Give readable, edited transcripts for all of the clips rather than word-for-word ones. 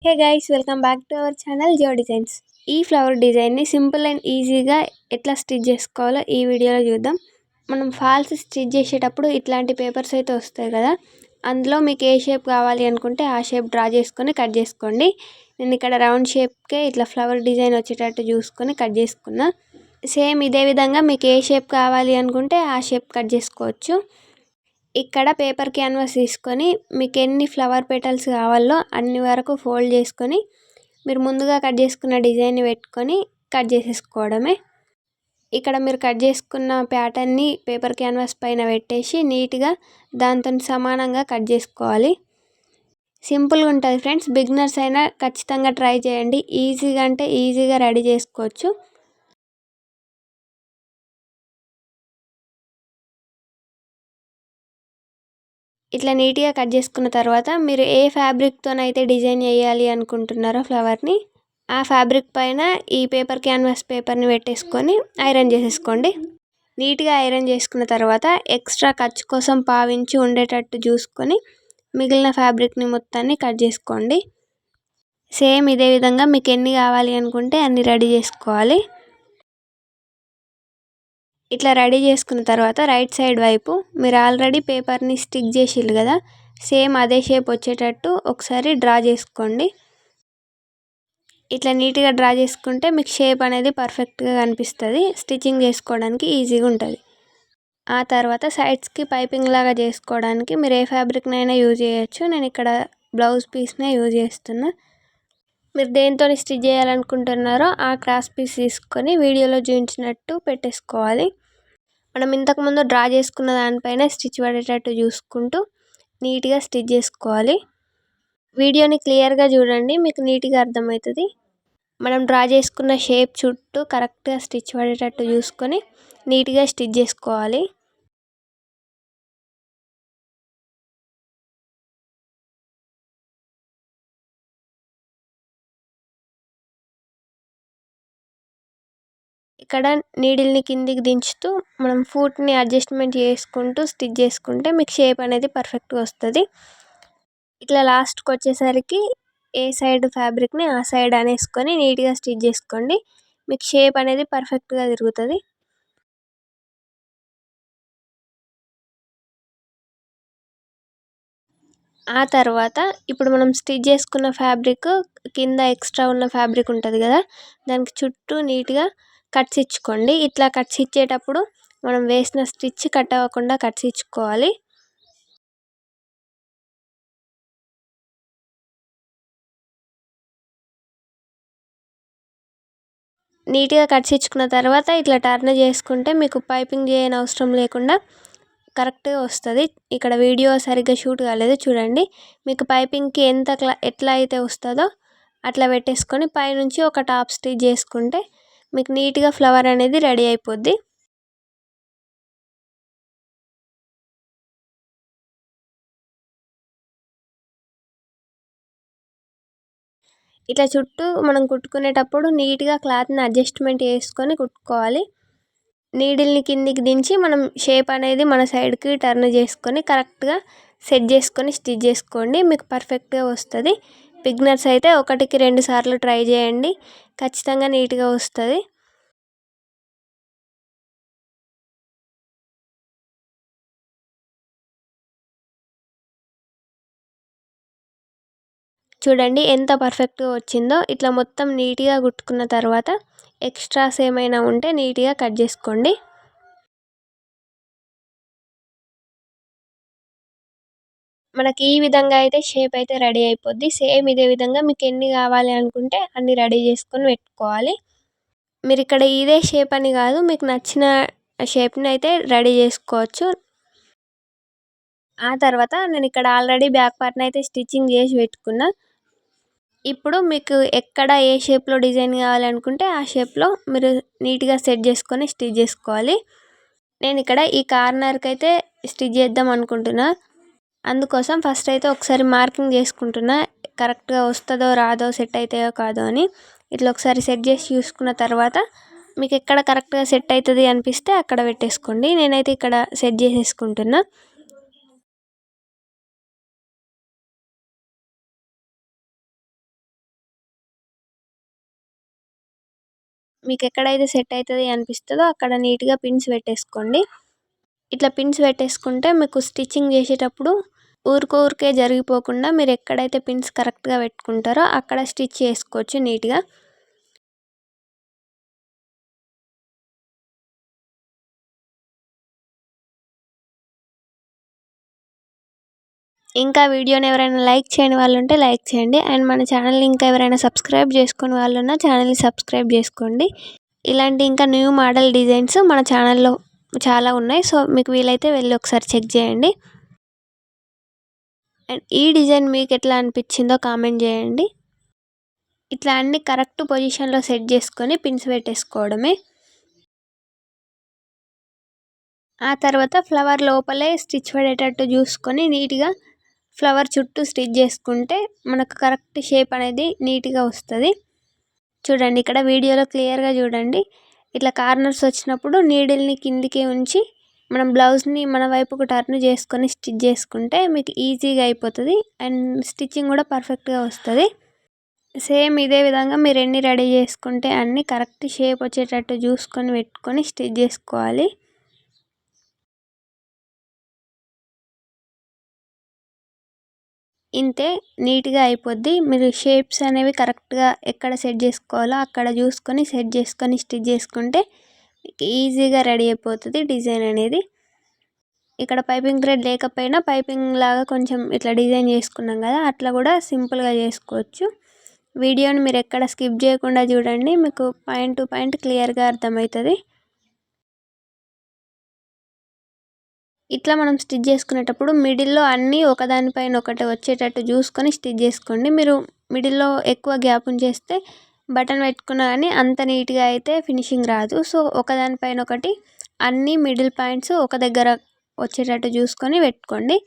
Hey guys, welcome back to our channel Jio designs. ఈ flower డిజైన్ని simple and ఈజీగా ఎట్లా స్టిచ్ చేసుకోవాలో ఈ వీడియోలో చూద్దాం. మనం ఫాల్స్ స్టిచ్ చేసేటప్పుడు ఇట్లాంటి పేపర్స్ అయితే వస్తాయి కదా, అందులో మీకు ఏ షేప్ కావాలి అనుకుంటే ఆ షేప్ డ్రా చేసుకొని కట్ చేసుకోండి. నేను ఇక్కడ రౌండ్ షేప్కే ఇట్లా ఫ్లవర్ డిజైన్ వచ్చేటట్టు చూసుకొని కట్ చేసుకున్నా. సేమ్ ఇదే విధంగా మీకు ఏ షేప్ కావాలి అనుకుంటే ఆ షేప్ కట్ చేసుకోవచ్చు. ఇక్కడ పేపర్ క్యాన్వాస్ తీసుకొని మీకు ఎన్ని ఫ్లవర్ పెటల్స్ కావాలో అన్ని వరకు ఫోల్డ్ చేసుకొని మీరు ముందుగా కట్ చేసుకున్న డిజైన్ని పెట్టుకొని కట్ చేసేసుకోవడమే. ఇక్కడ మీరు కట్ చేసుకున్న ప్యాటర్న్ని పేపర్ క్యాన్వాస్ పైన పెట్టేసి నీట్గా దాంతో సమానంగా కట్ చేసుకోవాలి. సింపుల్గా ఉంటుంది ఫ్రెండ్స్, బిగినర్స్ అయినా ఖచ్చితంగా ట్రై చేయండి. ఈజీగా అంటే ఈజీగా రెడీ చేసుకోవచ్చు. ఇట్లా నీట్గా కట్ చేసుకున్న తర్వాత మీరు ఏ ఫ్యాబ్రిక్తోనైతే డిజైన్ చేయాలి అనుకుంటున్నారో ఫ్లవర్ని, ఆ ఫ్యాబ్రిక్ పైన ఈ పేపర్ క్యాన్వాస్ పేపర్ని పెట్టేసుకొని ఐరన్ చేసేసుకోండి. నీట్గా ఐరన్ చేసుకున్న తర్వాత ఎక్స్ట్రా ఖర్చు కోసం పావించి ఉండేటట్టు చూసుకొని మిగిలిన ఫ్యాబ్రిక్ని మొత్తాన్ని కట్ చేసుకోండి. సేమ్ ఇదే విధంగా మీకు ఎన్ని కావాలి అనుకుంటే అన్ని రెడీ చేసుకోవాలి. ఇట్లా రెడీ చేసుకున్న తర్వాత రైట్ సైడ్ వైపు మీరు ఆల్రెడీ పేపర్ని స్టిక్ చేసిల్లు కదా, సేమ్ అదే షేప్ వచ్చేటట్టు ఒకసారి డ్రా చేసుకోండి. ఇట్లా నీట్గా డ్రా చేసుకుంటే మీకు షేప్ అనేది పర్ఫెక్ట్గా కనిపిస్తుంది, స్టిచ్చింగ్ చేసుకోవడానికి ఈజీగా ఉంటుంది. ఆ తర్వాత సైడ్స్కి పైపింగ్ లాగా చేసుకోవడానికి మీరు ఏ ఫ్యాబ్రిక్నైనా యూజ్ చేయొచ్చు. నేను ఇక్కడ బ్లౌజ్ పీస్నే యూజ్ చేస్తున్నా. మీరు దేంతో స్టిచ్ చేయాలనుకుంటున్నారో ఆ క్రాస్ పీస్ తీసుకొని వీడియోలో చూపించినట్టు పెట్టేసుకోవాలి. మనం ఇంతకుముందు డ్రా చేసుకున్న దానిపైన స్టిచ్ పడేటట్టు చూసుకుంటూ నీట్గా స్టిచ్ చేసుకోవాలి. వీడియోని క్లియర్గా చూడండి, మీకు నీట్గా అర్థమవుతుంది. మనం డ్రా చేసుకున్న షేప్ చుట్టూ కరెక్ట్గా స్టిచ్ పడేటట్టు చూసుకొని నీట్గా స్టిచ్ చేసుకోవాలి. ఇక్కడ నీడిల్ని కిందికి దించుతూ మనం ఫూట్ని అడ్జస్ట్మెంట్ చేసుకుంటూ స్టిచ్ చేసుకుంటే మీకు షేప్ అనేది పర్ఫెక్ట్గా వస్తుంది. ఇట్లా లాస్ట్కి వచ్చేసరికి ఏ సైడ్ ఫ్యాబ్రిక్ని ఆ సైడ్ అనేసుకొని నీట్గా స్టిచ్ చేసుకోండి. మీకు షేప్ అనేది పర్ఫెక్ట్గా తిరుగుతుంది. ఆ తర్వాత ఇప్పుడు మనం స్టిచ్ చేసుకున్న ఫ్యాబ్రిక్ కింద ఎక్స్ట్రా ఉన్న ఫ్యాబ్రిక్ ఉంటుంది కదా, దానికి చుట్టూ నీట్గా కట్స్ ఇచ్చుకోండి. ఇట్లా కట్స్ ఇచ్చేటప్పుడు మనం వేసిన స్టిచ్ కట్ అవ్వకుండా కట్స్ ఇచ్చుకోవాలి. నీట్గా కట్స్ ఇచ్చుకున్న తర్వాత ఇట్లా టర్న్ చేసుకుంటే మీకు పైపింగ్ చేయని అవసరం లేకుండా కరెక్ట్గా వస్తుంది. ఇక్కడ వీడియో సరిగ్గా షూట్ కాలేదు చూడండి. మీకు పైపింగ్కి ఎట్లా అయితే వస్తుందో అట్లా పెట్టేసుకొని పైనుంచి ఒక టాప్ స్టిచ్ చేసుకుంటే మీకు నీట్గా ఫ్లవర్ అనేది రెడీ అయిపోద్ది. ఇట్లా చుట్టూ మనం కుట్టుకునేటప్పుడు నీట్గా క్లాత్ని అడ్జస్ట్మెంట్ చేసుకొని కుట్టుకోవాలి. నీడిల్ని కిందికి దించి మనం షేప్ అనేది మన సైడ్కి టర్న్ చేసుకొని కరెక్ట్గా సెట్ చేసుకొని స్టిచ్ చేసుకోండి, మీకు పర్ఫెక్ట్గా వస్తుంది. బిగినర్స్ అయితే 1కి 2 సార్లు ట్రై చేయండి, ఖచ్చితంగా నీట్గా వస్తుంది. చూడండి ఎంత పర్ఫెక్ట్గా వచ్చిందో. ఇట్లా మొత్తం నీట్గా కుట్టుకున్న తర్వాత ఎక్స్ట్రాస్ ఏమైనా ఉంటే నీట్గా కట్ చేసుకోండి. మనకి ఈ విధంగా అయితే షేప్ అయితే రెడీ అయిపోద్ది. సేమ్ ఇదే విధంగా మీకు ఎన్ని కావాలి అనుకుంటే అన్ని రెడీ చేసుకొని పెట్టుకోవాలి. మీరు ఇక్కడ ఇదే షేప్ అని కాదు, మీకు నచ్చిన షేప్ని అయితే రెడీ చేసుకోవచ్చు. ఆ తర్వాత నేను ఇక్కడ ఆల్రెడీ బ్యాక్ పార్ట్ని అయితే స్టిచ్చింగ్ చేసి పెట్టుకున్నా. ఇప్పుడు మీకు ఎక్కడ ఏ షేప్లో డిజైన్ కావాలనుకుంటే ఆ షేప్లో మీరు నీట్గా సెట్ చేసుకొని స్టిచ్ చేసుకోవాలి. నేను ఇక్కడ ఈ కార్నర్కి అయితే స్టిచ్ చేద్దాం అనుకుంటున్నా. అందుకోసం ఫస్ట్ అయితే ఒకసారి మార్కింగ్ చేసుకుంటున్నా, కరెక్ట్గా వస్తుందో రాదో, సెట్ అవుతాయో కాదో అని. ఇట్లా ఒకసారి సెట్ చేసి చూసుకున్న తర్వాత మీకు ఎక్కడ కరెక్ట్గా సెట్ అవుతుంది అనిపిస్తే అక్కడ పెట్టేసుకోండి. నేనైతే ఇక్కడ సెట్ చేసేసుకుంటున్నా. మీకు ఎక్కడైతే సెట్ అవుతుంది అనిపిస్తుందో అక్కడ నీట్గా పిన్స్ పెట్టేసుకోండి. ఇట్లా పిన్స్ పెట్టేసుకుంటే మీకు స్టిచ్చింగ్ చేసేటప్పుడు ఊరికే జరిగిపోకుండా మీరు ఎక్కడైతే పిన్స్ కరెక్ట్గా పెట్టుకుంటారో అక్కడ స్టిచ్ చేసుకోవచ్చు నీట్గా. ఇంకా వీడియోని ఎవరైనా లైక్ చేయని వాళ్ళు ఉంటే లైక్ చేయండి. అండ్ మన ఛానల్ని ఇంకా ఎవరైనా సబ్స్క్రైబ్ చేసుకుని వాళ్ళు ఉన్నా ఛానల్ని సబ్స్క్రైబ్ చేసుకోండి. ఇలాంటి ఇంకా న్యూ మోడల్ డిజైన్స్ మన ఛానల్లో చాలా ఉన్నాయి. సో మీకు వీలైతే వెళ్ళి ఒకసారి చెక్ చేయండి. అండ్ ఈ డిజైన్ మీకు ఎట్లా అనిపించిందో కామెంట్ చేయండి. ఇట్లా అన్ని కరెక్ట్ పొజిషన్లో సెట్ చేసుకొని పిన్స్ పెట్టేసుకోవడమే. ఆ తర్వాత ఫ్లవర్ లోపలే స్టిచ్ పడేటట్టు చూసుకొని నీట్గా ఫ్లవర్ చుట్టూ స్టిచ్ చేసుకుంటే మనకు కరెక్ట్ షేప్ అనేది నీట్గా వస్తుంది. చూడండి ఇక్కడ వీడియోలో క్లియర్గా చూడండి. ఇట్లా కార్నర్స్ వచ్చినప్పుడు నీడిల్ని కిందికి ఉంచి మనం బ్లౌజ్ని మన వైపుకు టర్న్ చేసుకొని స్టిచ్ చేసుకుంటే మీకు ఈజీగా అయిపోతుంది. అండ్ స్టిచ్చింగ్ కూడా పర్ఫెక్ట్గా వస్తుంది. సేమ్ ఇదే విధంగా మీరు ఎన్ని రెడీ చేసుకుంటే అన్నీ కరెక్ట్ షేప్ వచ్చేటట్టు చూసుకొని పెట్టుకొని స్టిచ్ చేసుకోవాలి. ఇంతే నీట్గా అయిపోద్ది. మీరు షేప్స్ అనేవి కరెక్ట్గా ఎక్కడ సెట్ చేసుకోవాలో అక్కడ చూసుకొని సెట్ చేసుకొని స్టిచ్ చేసుకుంటే ఈజీగా రెడీ అయిపోతుంది డిజైన్ అనేది. ఇక్కడ పైపింగ్ థ్రెడ్ లేకపోయినా పైపింగ్ లాగా కొంచెం ఇట్లా డిజైన్ చేసుకున్నాం కదా, అట్లా కూడా సింపుల్గా చేసుకోవచ్చు. వీడియోని మీరు ఎక్కడ స్కిప్ చేయకుండా చూడండి, మీకు పాయింట్ టు పాయింట్ క్లియర్గా అర్థమవుతుంది. ఇట్లా మనం స్టిచ్ చేసుకునేటప్పుడు మిడిల్లో అన్నీ ఒకదానిపైన ఒకటి వచ్చేటట్టు చూసుకొని స్టిచ్ చేసుకోండి. మీరు మిడిల్లో ఎక్కువ గ్యాప్ ఉంచేస్తే బటన్ పెట్టుకున్నా కానీ అంత నీట్గా అయితే ఫినిషింగ్ రాదు. సో ఒకదానిపైన ఒకటి అన్ని మిడిల్ పాయింట్స్ ఒక దగ్గర వచ్చేటట్టు చూసుకొని పెట్టుకోండి.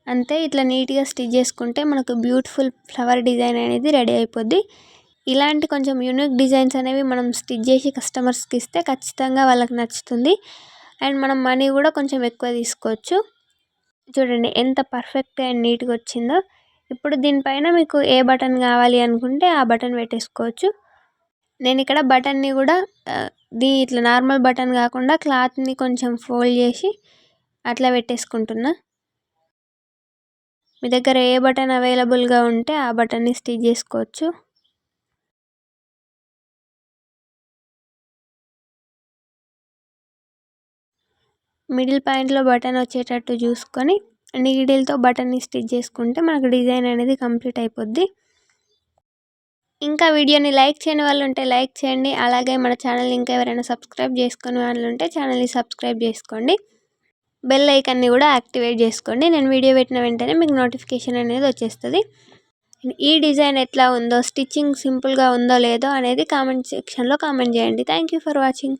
అంతే, ఇట్లా నీట్గా స్టిచ్ చేసుకుంటే మనకు బ్యూటిఫుల్ ఫ్లవర్ డిజైన్ అనేది రెడీ అయిపోద్ది. ఇలాంటి కొంచెం యూనిక్ డిజైన్స్ అనేవి మనం స్టిచ్ చేసి కస్టమర్స్కి ఇస్తే ఖచ్చితంగా వాళ్ళకి నచ్చుతుంది. అండ్ మనం మనీ కూడా కొంచెం ఎక్కువ తీసుకోవచ్చు. చూడండి ఎంత పర్ఫెక్ట్గా అండ్ నీట్గా వచ్చిందో. ఇప్పుడు దీనిపైన మీకు ఏ బటన్ కావాలి అనుకుంటే ఆ బటన్ పెట్టేసుకోవచ్చు. నేను ఇక్కడ బటన్ని కూడా ఇట్లా నార్మల్ బటన్ కాకుండా క్లాత్ని కొంచెం ఫోల్డ్ చేసి అట్లా పెట్టేసుకుంటున్నా. మీ దగ్గర ఏ బటన్ అవైలబుల్గా ఉంటే ఆ బటన్ని స్టిచ్ చేసుకోవచ్చు. మిడిల్ పాయింట్లో బటన్ వచ్చేటట్టు చూసుకొని నీడిల్తో బటన్ని స్టిచ్ చేసుకుంటే మనకు డిజైన్ అనేది కంప్లీట్ అయిపోద్ది. ఇంకా వీడియోని లైక్ చేయని వాళ్ళు ఉంటే లైక్ చేయండి. అలాగే మన ఛానల్ని ఇంకా ఎవరైనా సబ్స్క్రైబ్ చేసుకుని వాళ్ళు ఉంటే ఛానల్ని సబ్స్క్రైబ్ చేసుకోండి. బెల్ ఐకాన్ని కూడా యాక్టివేట్ చేసుకోండి. నేను వీడియో పెట్టిన వెంటనే మీకు నోటిఫికేషన్ అనేది వచ్చేస్తుంది. ఈ డిజైన్ ఎట్లా ఉందో, స్టిచ్చింగ్ సింపుల్గా ఉందో లేదో అనేది కామెంట్ సెక్షన్లో కామెంట్ చేయండి. Thank you for watching.